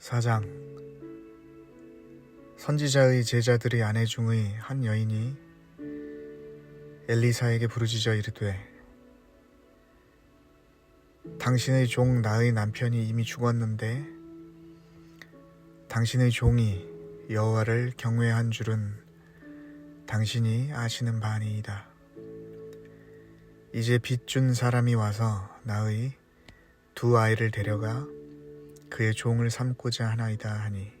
4장. 선지자의 제자들의 아내 중의 한 여인이 엘리사에게 부르짖어 이르되, 당신의 종 나의 남편이 이미 죽었는데 당신의 종이 여호와를 경외한 줄은 당신이 아시는 바니이다. 이제 빚준 사람이 와서 나의 두 아이를 데려가 그의 종을 삼고자 하나이다 하니,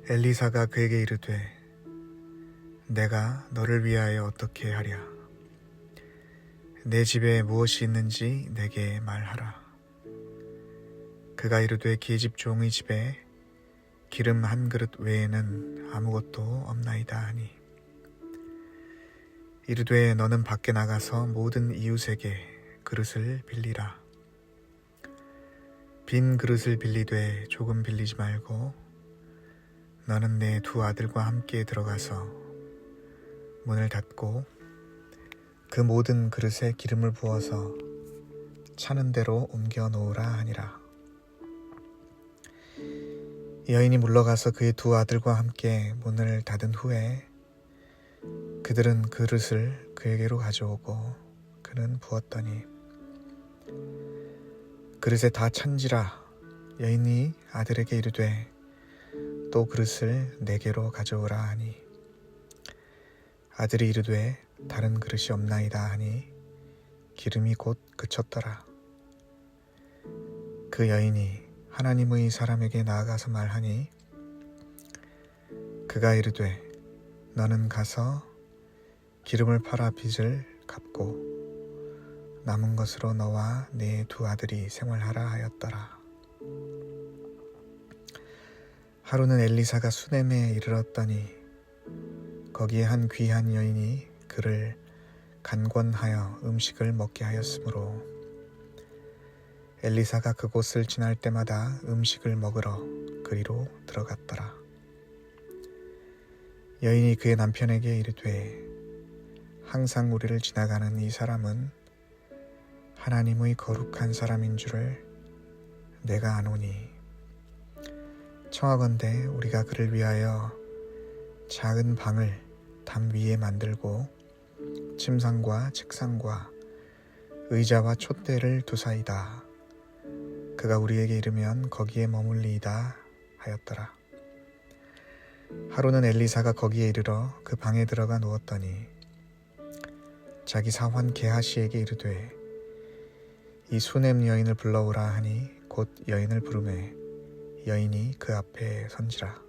엘리사가 그에게 이르되, 내가 너를 위하여 어떻게 하랴? 내 집에 무엇이 있는지 내게 말하라. 그가 이르되, 계집종의 집에 기름 한 그릇 외에는 아무것도 없나이다 하니, 이르되, 너는 밖에 나가서 모든 이웃에게 그릇을 빌리라. 빈 그릇을 빌리되 조금 빌리지 말고 너는 내 두 아들과 함께 들어가서 문을 닫고 그 모든 그릇에 기름을 부어서 차는 대로 옮겨 놓으라 하니라. 여인이 물러가서 그의 두 아들과 함께 문을 닫은 후에 그들은 그릇을 그에게로 가져오고 그는 부었더니 그릇에 다 찬지라. 여인이 아들에게 이르되, 또 그릇을 내게로 가져오라 하니, 아들이 이르되, 다른 그릇이 없나이다 하니 기름이 곧 그쳤더라. 그 여인이 하나님의 사람에게 나아가서 말하니, 그가 이르되, 너는 가서 기름을 팔아 빚을 갚고 남은 것으로 너와 네 두 아들이 생활하라 하였더라. 하루는 엘리사가 수넴에 이르렀더니 거기에 한 귀한 여인이 그를 간권하여 음식을 먹게 하였으므로 엘리사가 그곳을 지날 때마다 음식을 먹으러 그리로 들어갔더라. 여인이 그의 남편에게 이르되, 항상 우리를 지나가는 이 사람은 하나님의 거룩한 사람인 줄을 내가 아노니, 청하건대 우리가 그를 위하여 작은 방을 담 위에 만들고 침상과 책상과 의자와 촛대를 두사이다. 그가 우리에게 이르면 거기에 머물리이다 하였더라. 하루는 엘리사가 거기에 이르러 그 방에 들어가 누웠더니 자기 사환 게하시에게 이르되, 이 수넴 여인을 불러오라 하니 곧 여인을 부르매 여인이 그 앞에 선지라.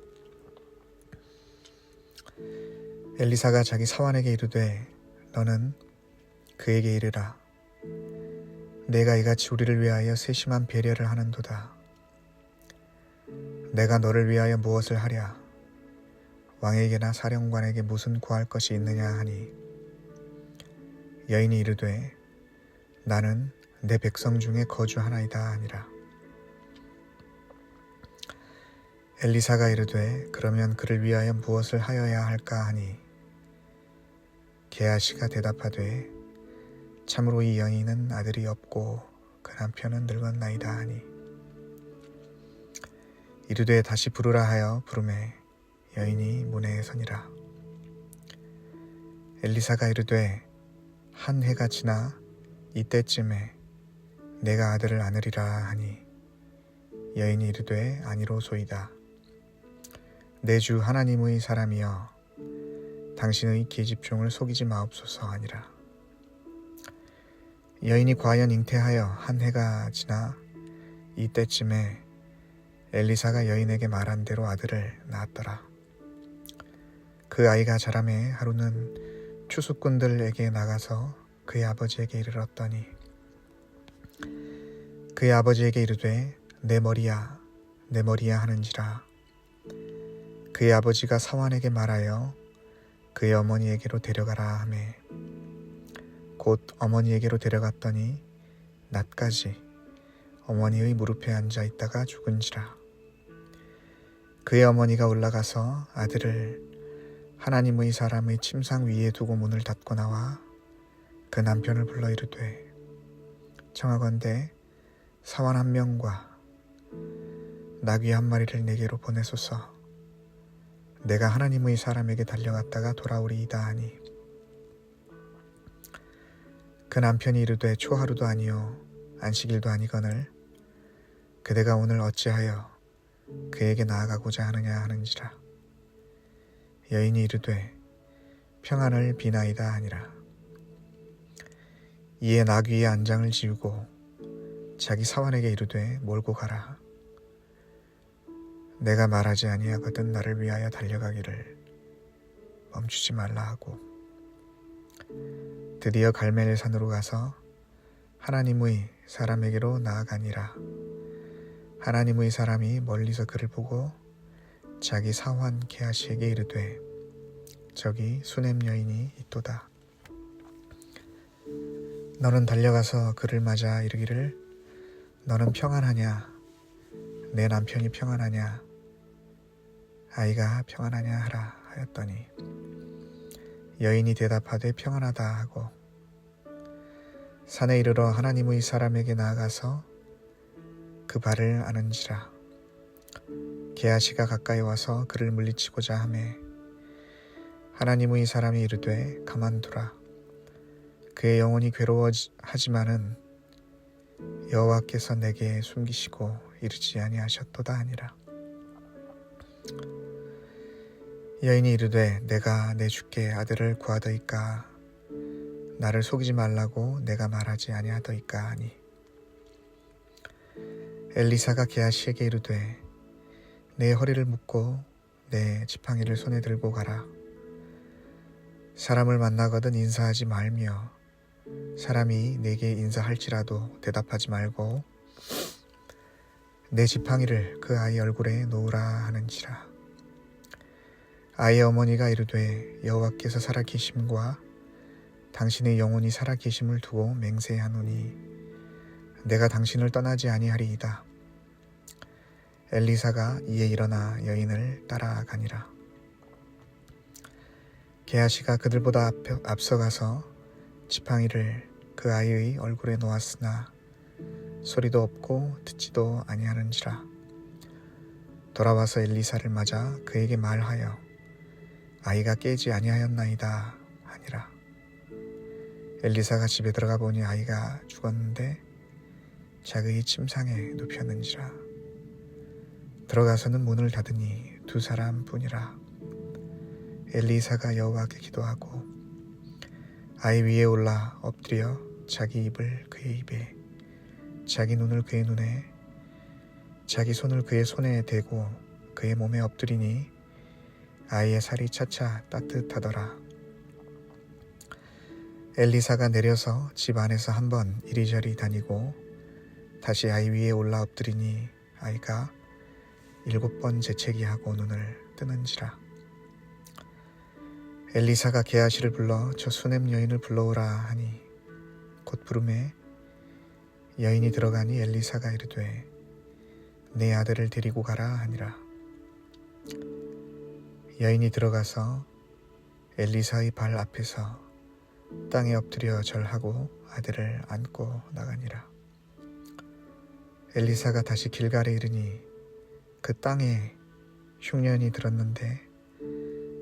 엘리사가 자기 사환에게 이르되, 너는 그에게 이르라. 내가 이같이 우리를 위하여 세심한 배려를 하는도다. 내가 너를 위하여 무엇을 하랴? 왕에게나 사령관에게 무슨 구할 것이 있느냐 하니, 여인이 이르되, 나는 내 백성 중에 거주하나이다 하니라. 엘리사가 이르되, 그러면 그를 위하여 무엇을 하여야 할까 하니, 게하시가 대답하되, 참으로 이 여인은 아들이 없고 그 남편은 늙었나이다 하니, 이르되 다시 부르라 하여 부르매 여인이 문에 서니라. 엘리사가 이르되, 한 해가 지나 이때쯤에 내가 아들을 안으리라 하니, 여인이 이르되, 아니로소이다. 내 주 하나님의 사람이여, 당신의 계집종을 속이지 마옵소서 하니라. 여인이 과연 잉태하여 한 해가 지나 이때쯤에 엘리사가 여인에게 말한 대로 아들을 낳았더라. 그 아이가 자라매 하루는 추수꾼들에게 나가서 그의 아버지에게 이르렀더니 그의 아버지에게 이르되, 내 머리야, 내 머리야 하는지라. 그의 아버지가 사환에게 말하여 그의 어머니에게로 데려가라 하매 곧 어머니에게로 데려갔더니 낮까지 어머니의 무릎에 앉아 있다가 죽은지라. 그의 어머니가 올라가서 아들을 하나님의 사람의 침상 위에 두고 문을 닫고 나와 그 남편을 불러 이르되, 청하건대 사환 한 명과 나귀 한 마리를 내게로 보내소서. 내가 하나님의 사람에게 달려갔다가 돌아오리이다 하니 그 남편이 이르되 초하루도 아니요 안식일도 아니거늘 그대가 오늘 어찌하여 그에게 나아가고자 하느냐 하는지라. 여인이 이르되 평안을 비나이다 하니라. 이에 나귀의 안장을 지우고 자기 사환에게 이르되 몰고 가라. 내가 말하지 아니하거든 나를 위하여 달려가기를 멈추지 말라 하고 드디어 갈멜 산으로 가서 하나님의 사람에게로 나아가니라. 하나님의 사람이 멀리서 그를 보고 자기 사환 게하시에게 이르되 저기 수넴 여인이 있도다. 너는 달려가서 그를 맞아 이르기를 너는 평안하냐 내 남편이 평안하냐 아이가 평안하냐 하라 하였더니 여인이 대답하되 평안하다 하고 산에 이르러 하나님의 사람에게 나아가서 그 발을 아는지라. 게하시가 가까이 와서 그를 물리치고자 하매 하나님의 사람이 이르되 가만두라. 그의 영혼이 괴로워하지만은 여호와께서 내게 숨기시고 이르지 아니하셨도다 하니라. 여인이 이르되 내가 내 주께 아들을 구하더이까 나를 속이지 말라고 내가 말하지 아니하더이까 하니 엘리사가 게하시에게 이르되 내 허리를 묶고 내 지팡이를 손에 들고 가라. 사람을 만나거든 인사하지 말며 사람이 내게 인사할지라도 대답하지 말고 내 지팡이를 그 아이 얼굴에 놓으라 하는지라. 아이의 어머니가 이르되 여호와께서 살아계심과 당신의 영혼이 살아계심을 두고 맹세하노니 내가 당신을 떠나지 아니하리이다. 엘리사가 이에 일어나 여인을 따라가니라. 게하시가 그들보다 앞서가서 지팡이를 그 아이의 얼굴에 놓았으나 소리도 없고 듣지도 아니하는지라. 돌아와서 엘리사를 맞아 그에게 말하여 아이가 깨지 아니하였나이다 하니라. 엘리사가 집에 들어가 보니 아이가 죽었는데 자기의 침상에 눕혔는지라. 들어가서는 문을 닫으니 두 사람뿐이라. 엘리사가 여호와께 기도하고 아이 위에 올라 엎드려 자기 입을 그의 입에 자기 눈을 그의 눈에 자기 손을 그의 손에 대고 그의 몸에 엎드리니 아이의 살이 차차 따뜻하더라. 엘리사가 내려서 집 안에서 한번 이리저리 다니고 다시 아이 위에 올라 엎드리니 아이가 7번 재채기하고 눈을 뜨는지라. 엘리사가 게하시를 불러 저 수넴 여인을 불러오라 하니 곧 부르매 여인이 들어가니 엘리사가 이르되 내 아들을 데리고 가라 하니라. 여인이 들어가서 엘리사의 발 앞에서 땅에 엎드려 절하고 아들을 안고 나가니라. 엘리사가 다시 길갈에 이르니 그 땅에 흉년이 들었는데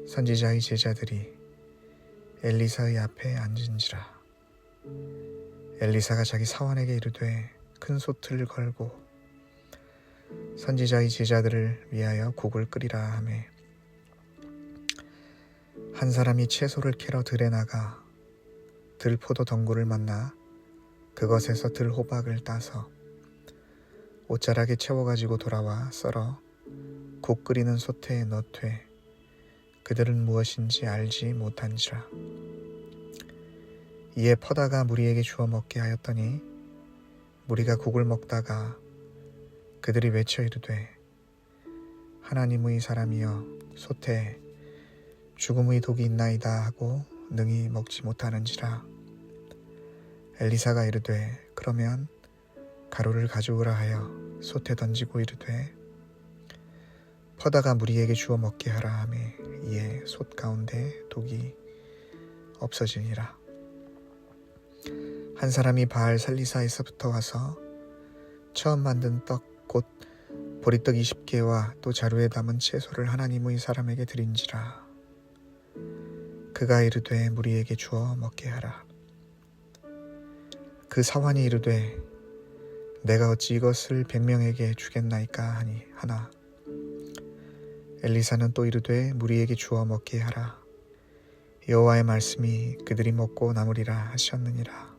선지자의 제자들이 엘리사의 앞에 앉은지라. 엘리사가 자기 사환에게 이르되 큰 솥을 걸고 선지자의 제자들을 위하여 국을 끓이라 하매 한 사람이 채소를 캐러 들에 나가 들포도 덩굴을 만나 그것에서 들호박을 따서 옷자락에 채워가지고 돌아와 썰어 국 끓이는 솥에 넣되 그들은 무엇인지 알지 못한지라. 이에 퍼다가 무리에게 주어 먹게 하였더니 무리가 국을 먹다가 그들이 외쳐 이르되 하나님의 사람이여 솥에 죽음의 독이 있나이다 하고 능히 먹지 못하는지라. 엘리사가 이르되 그러면 가루를 가져오라 하여 솥에 던지고 이르되 퍼다가 무리에게 주어 먹게 하라 하매 이에 솥 가운데 독이 없어지니라. 한 사람이 바알 살리사에서부터 와서 처음 만든 떡 곧 보리떡 20개와 또 자루에 담은 채소를 하나님의 사람에게 드린지라. 그가 이르되 무리에게 주어 먹게 하라. 그 사환이 이르되 내가 어찌 이것을 100명에게 주겠나이까 하나. 엘리사는 또 이르되 무리에게 주어 먹게 하라. 여호와의 말씀이 그들이 먹고 남으리라 하셨느니라.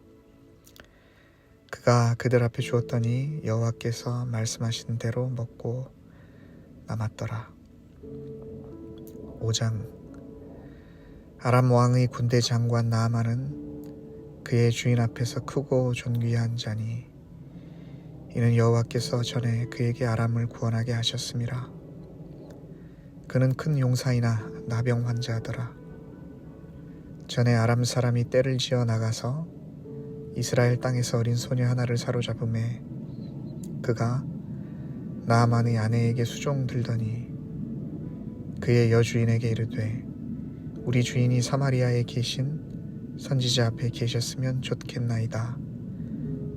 그가 그들 앞에 주었더니 여호와께서 말씀하신 대로 먹고 남았더라. 5장. 아람 왕의 군대 장관 나아만은 그의 주인 앞에서 크고 존귀한 자니 이는 여호와께서 전에 그에게 아람을 구원하게 하셨음이라. 그는 큰 용사이나 나병 환자더라. 전에 아람 사람이 떼를 지어 나가서 이스라엘 땅에서 어린 소녀 하나를 사로잡음에 그가 나아만의 아내에게 수종 들더니 그의 여주인에게 이르되 우리 주인이 사마리아에 계신 선지자 앞에 계셨으면 좋겠나이다.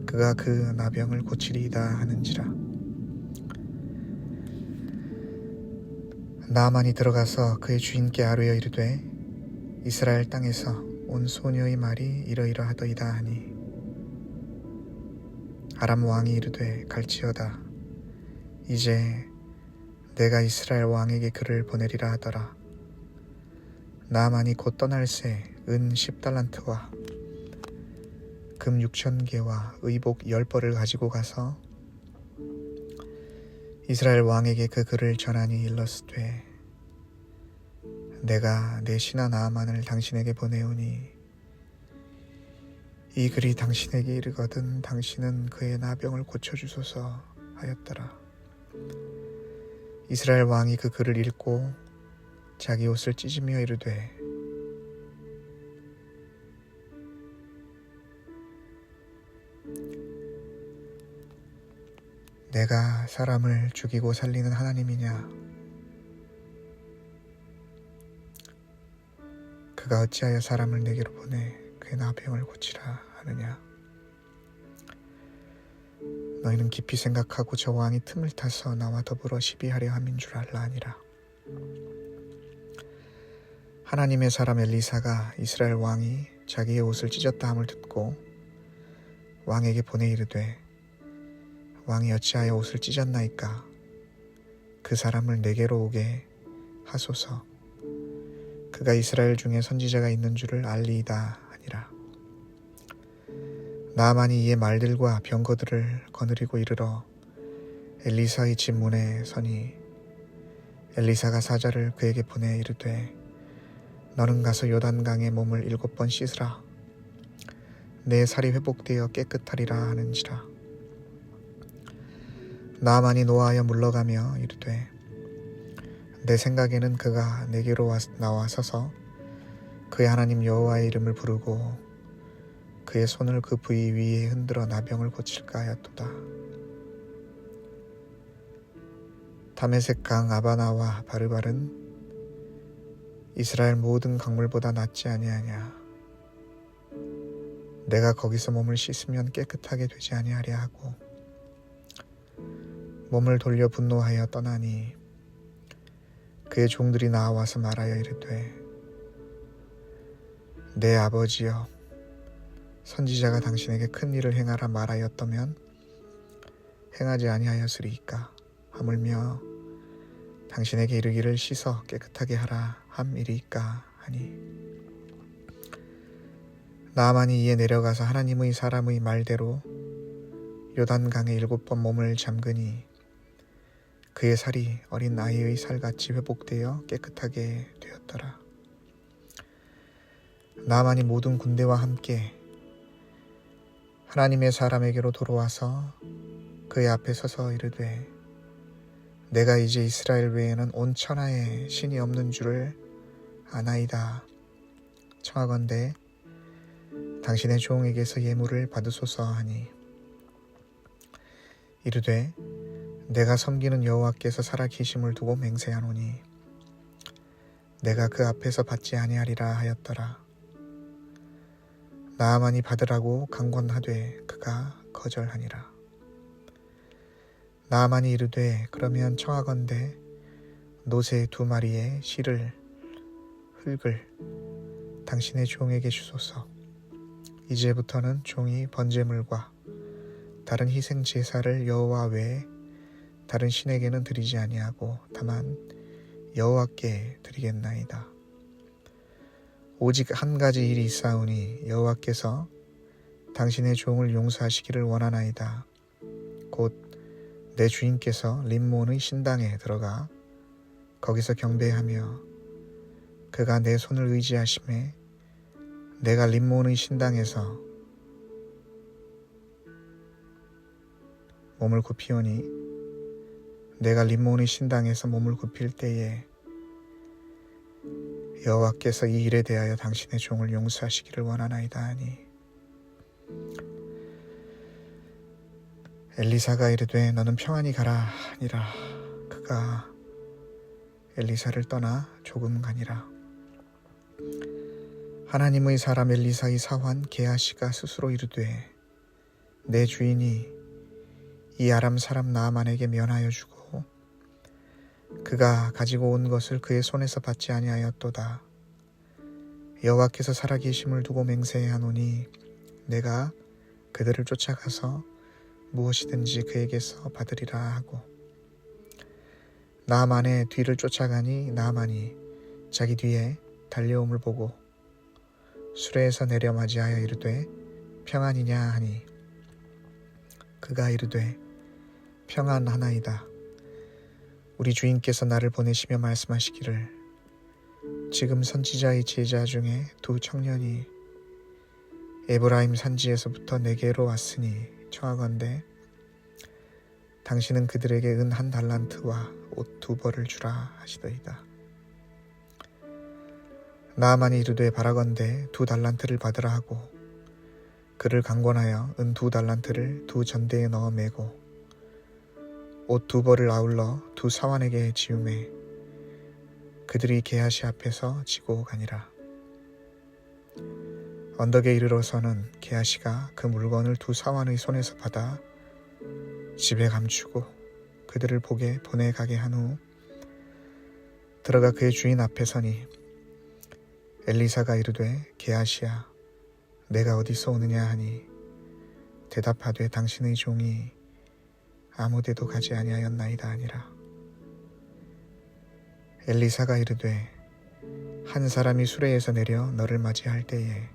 그가 그 나병을 고치리이다 하는지라. 나아만이 들어가서 그의 주인께 아뢰어 이르되 이스라엘 땅에서 온 소녀의 말이 이러이러하더이다 하니 아람 왕이 이르되 갈지어다. 이제 내가 이스라엘 왕에게 그를 보내리라 하더라. 나아만이 곧 떠날새 은 10달란트와 금 6,000개와 의복 10벌을 가지고 가서 이스라엘 왕에게 그 글을 전하니 일렀으되 내가 내 신하 나아만을 당신에게 보내오니 이 글이 당신에게 이르거든 당신은 그의 나병을 고쳐주소서 하였더라. 이스라엘 왕이 그 글을 읽고 자기 옷을 찢으며 이르되 내가 사람을 죽이고 살리는 하나님이냐? 그가 어찌하여 사람을 내게로 보내 그의 나병을 고치라 하느냐? 너희는 깊이 생각하고 저 왕이 틈을 타서 나와 더불어 시비하려 함인 줄 알라 하니라. 하나님의 사람 엘리사가 이스라엘 왕이 자기의 옷을 찢었다 함을 듣고 왕에게 보내 이르되 왕이 어찌하여 옷을 찢었나이까? 그 사람을 내게로 오게 하소서. 그가 이스라엘 중에 선지자가 있는 줄을 알리이다 하니라. 나아만이 이에 말들과 병거들을 거느리고 이르러 엘리사의 집 문에 서니 엘리사가 사자를 그에게 보내 이르되 너는 가서 요단강에 몸을 7번 씻으라. 내 살이 회복되어 깨끗하리라 하는지라. 나아만이 노하여 물러가며 이르되 내 생각에는 그가 내게로 나와 서서 그의 하나님 여호와의 이름을 부르고 그의 손을 그 부위 위에 흔들어 나병을 고칠까 하였도다. 다메섹 강 아바나와 바르발은 이스라엘 모든 강물보다 낫지 아니하냐? 내가 거기서 몸을 씻으면 깨끗하게 되지 아니하랴 하고 몸을 돌려 분노하여 떠나니 그의 종들이 나와서 말하여 이르되 내 아버지여 선지자가 당신에게 큰 일을 행하라 말하였다면 행하지 아니하였으리이까? 하물며 당신에게 이르기를 씻어 깨끗하게 하라 함이리이까 하니 나아만이 이에 내려가서 하나님의 사람의 말대로 요단강에 7번 몸을 잠그니 그의 살이 어린 아이의 살같이 회복되어 깨끗하게 되었더라. 나아만이 모든 군대와 함께 하나님의 사람에게로 돌아와서 그의 앞에 서서 이르되 내가 이제 이스라엘 외에는 온 천하에 신이 없는 줄을 아나이다. 청하건대 당신의 종에게서 예물을 받으소서 하니 이르되 내가 섬기는 여호와께서 살아계심을 두고 맹세하노니 내가 그 앞에서 받지 아니하리라 하였더라. 나아만이 받으라고 강권하되 그가 거절하니라. 나아만이 이르되 그러면 청하건대 노새 2마리의 흙을 당신의 종에게 주소서. 이제부터는 종이 번제물과 다른 희생 제사를 여호와 외에 다른 신에게는 드리지 아니하고 다만 여호와께 드리겠나이다. 오직 한 가지 일이 있사오니 여호와께서 당신의 종을 용서하시기를 원하나이다. 곧 내 주인께서 림몬의 신당에 들어가 거기서 경배하며 그가 내 손을 의지하심에 내가 림몬의 신당에서 몸을 굽히오니 내가 림몬의 신당에서 몸을 굽힐 때에 여호와께서 이 일에 대하여 당신의 종을 용서하시기를 원하나이다 하니 엘리사가 이르되 너는 평안히 가라 하니라. 그가 엘리사를 떠나 조금 가니라. 하나님의 사람 엘리사의 사환 게하시가 스스로 이르되 내 주인이 이 아람 사람 나아만에게 면하여 주고 그가 가지고 온 것을 그의 손에서 받지 아니하였도다. 여호와께서 살아계심을 두고 맹세하노니 내가 그들을 쫓아가서 무엇이든지 그에게서 받으리라 하고 나아만의 뒤를 쫓아가니 나아만이 자기 뒤에 달려옴을 보고 수레에서 내려 맞이하여 이르되 평안이냐 하니 그가 이르되 평안하나이다. 우리 주인께서 나를 보내시며 말씀하시기를 지금 선지자의 제자 중에 2 청년이 에브라임 산지에서부터 내게로 왔으니 청하건대 당신은 그들에게 은 1달란트와 옷 2벌을 주라 하시더이다. 나아만이 이르되 바라건대 2달란트를 받으라 하고 그를 강권하여 은 2달란트를 2 전대에 넣어 매고 옷 2벌을 아울러 2 사환에게 지우매 그들이 게하시 앞에서 지고 가니라. 언덕에 이르러서는 게하시가 그 물건을 2 사환의 손에서 받아 집에 감추고 그들을 복에 보내가게 한 후 들어가 그의 주인 앞에 서니 엘리사가 이르되 게하시야 내가 어디서 오느냐 하니 대답하되 당신의 종이 아무데도 가지 아니하였나이다 하니라. 엘리사가 이르되 한 사람이 수레에서 내려 너를 맞이할 때에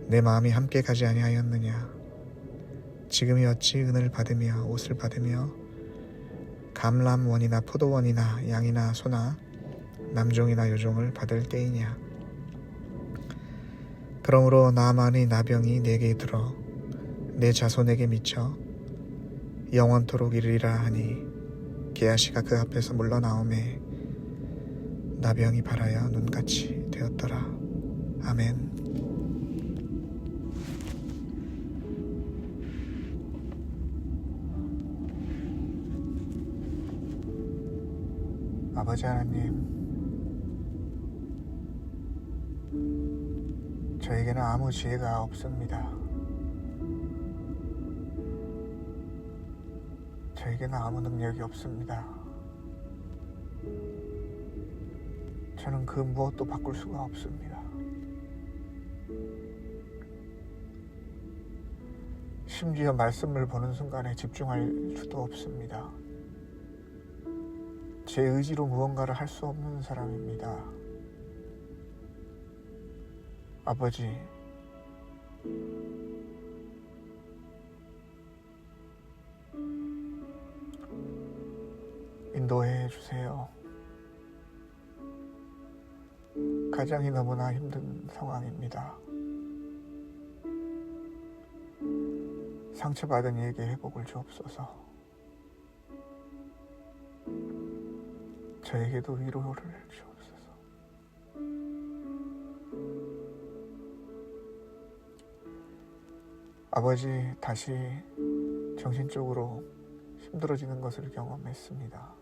내 마음이 함께 가지 아니하였느냐. 지금이 어찌 은을 받으며 옷을 받으며 감람원이나 포도원이나 양이나 소나 남종이나 여종을 받을 때이냐. 그러므로 나아만의 나병이 내게 들어 내 자손에게 미쳐 영원토록 이르리라 하니 게하시가 그 앞에서 물러나오매 나병이 발하여 눈같이 되었더라. 아멘. 아버지 하나님, 저에게는 아무 지혜가 없습니다. 저에게는 아무 능력이 없습니다. 저는 그 무엇도 바꿀 수가 없습니다. 심지어 말씀을 보는 순간에 집중할 수도 없습니다. 제 의지로 무언가를 할 수 없는 사람입니다. 아버지, 인도해 주세요. 가장이 너무나 힘든 상황입니다. 상처받은 이에게 회복을 주옵소서. 저에게도 위로를 주옵소서. 아버지, 다시 정신적으로 힘들어지는 것을 경험했습니다.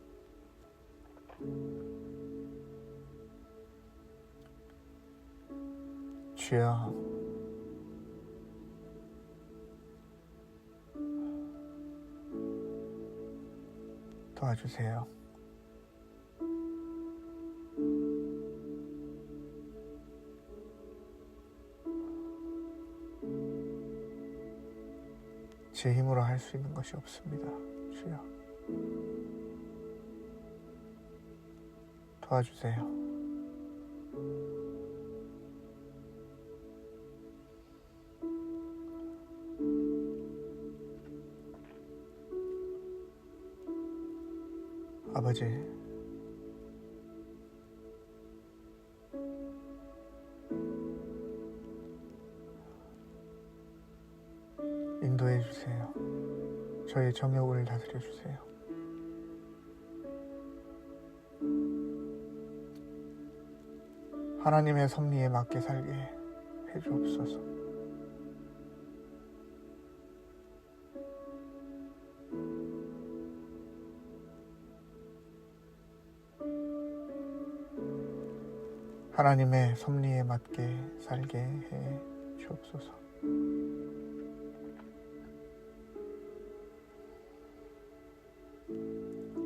주여, 도와주세요. 제 힘으로 할 수 있는 것이 없습니다. 주여, 도와주세요. 아버지, 인도해 주세요. 저의 정욕을 다스려 주세요. 하나님의 섭리에 맞게 살게 해 주옵소서. 하나님의 섭리에 맞게 살게 해 주옵소서.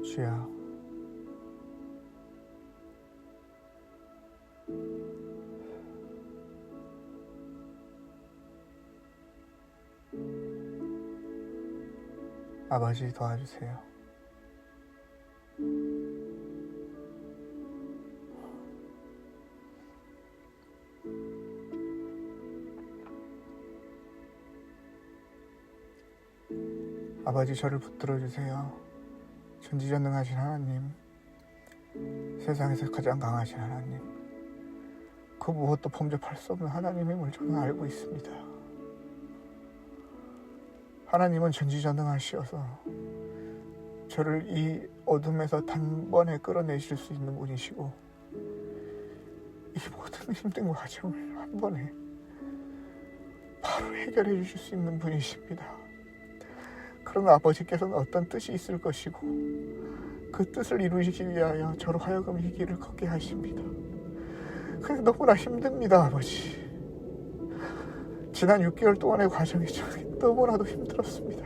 주여, 아버지 도와주세요. 아버지, 저를 붙들어 주세요. 전지전능하신 하나님, 세상에서 가장 강하신 하나님, 그 무엇도 범접할 수 없는 하나님임을 저는 알고 있습니다. 하나님은 전지전능하시어서 저를 이 어둠에서 단번에 끌어내실 수 있는 분이시고, 이 모든 힘든 과정을 한 번에 바로 해결해 주실 수 있는 분이십니다. 그러나 아버지께서는 어떤 뜻이 있을 것이고 그 뜻을 이루시기 위하여 저로 하여금 이 길을 걷게 하십니다. 근데 너무나 힘듭니다, 아버지. 지난 6개월 동안의 과정이 너무나도 힘들었습니다.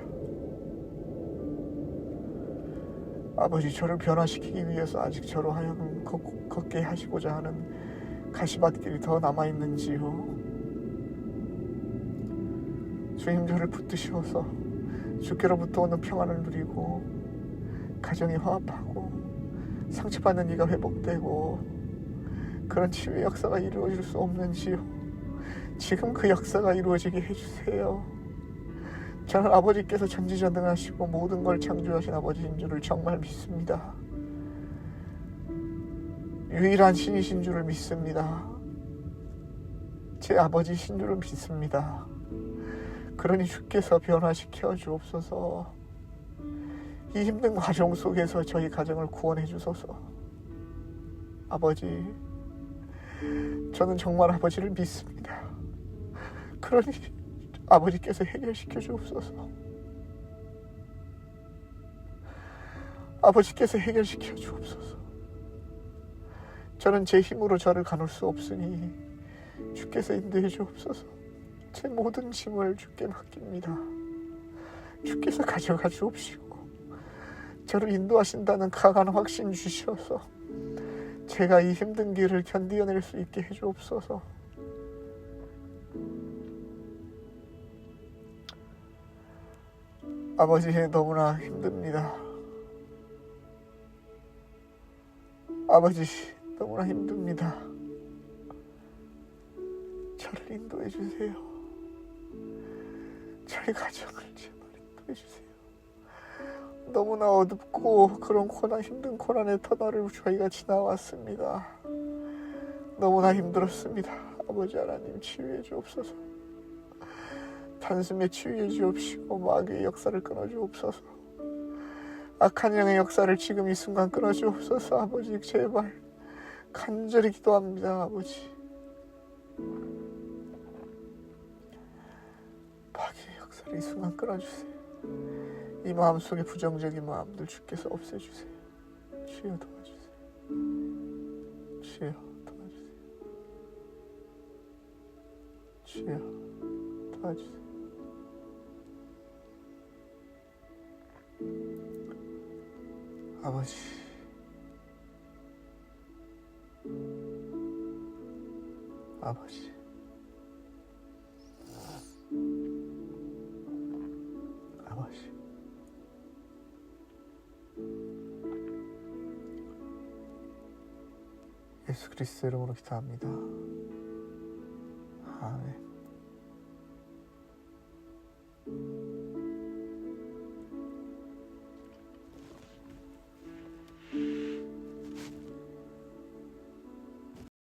아버지, 저를 변화시키기 위해서 아직 저로 하여금 걷게 하시고자 하는 가시밭길이 더 남아있는지요. 주님, 저를 붙드셔서 주께로부터 오는 평안을 누리고 가정이 화합하고 상처받는 이가 회복되고 그런 치유의 역사가 이루어질 수 없는지요. 지금 그 역사가 이루어지게 해주세요. 저는 아버지께서 전지전능하시고 모든 걸 창조하신 아버지인 줄을 정말 믿습니다. 유일한 신이신 줄을 믿습니다. 제 아버지신 줄을 믿습니다. 그러니 주께서 변화시켜 주옵소서. 이 힘든 과정 속에서 저희 가정을 구원해 주소서. 아버지, 저는 정말 아버지를 믿습니다. 그러니 아버지께서 해결시켜 주옵소서. 아버지께서 해결시켜 주옵소서. 저는 제 힘으로 저를 가눌 수 없으니 주께서 인도해 주옵소서. 제 모든 짐을 주께 맡깁니다. 주께서 가져가 주옵시고 저를 인도하신다는 강한 확신 주셔서 제가 이 힘든 길을 견디어낼 수 있게 해주옵소서. 아버지, 너무나 힘듭니다. 아버지, 너무나 힘듭니다. 저를 인도해 주세요. 저희 가정을 제발 인도해 주세요. 너무나 어둡고 그런 힘든 고난의 터널을 저희가 지나왔습니다. 너무나 힘들었습니다. 아버지 하나님, 치유해 주옵소서. 단숨에 치유해 주옵시고 마귀의 역사를 끊어 주옵소서. 악한 영의 역사를 지금 이 순간 끊어 주옵소서. 아버지, 제발 간절히 기도합니다. 아버지, 마귀의 역사를 이 순간 끊어 주세요. 이 마음속에 부정적인 마음들 주께서 없애주세요. 주여 도와주세요. 주여 도와주세요. 주여 도와주세요. 아버지, 아버지, 아버지, 예수 그리스도 이름으로 기도합니다.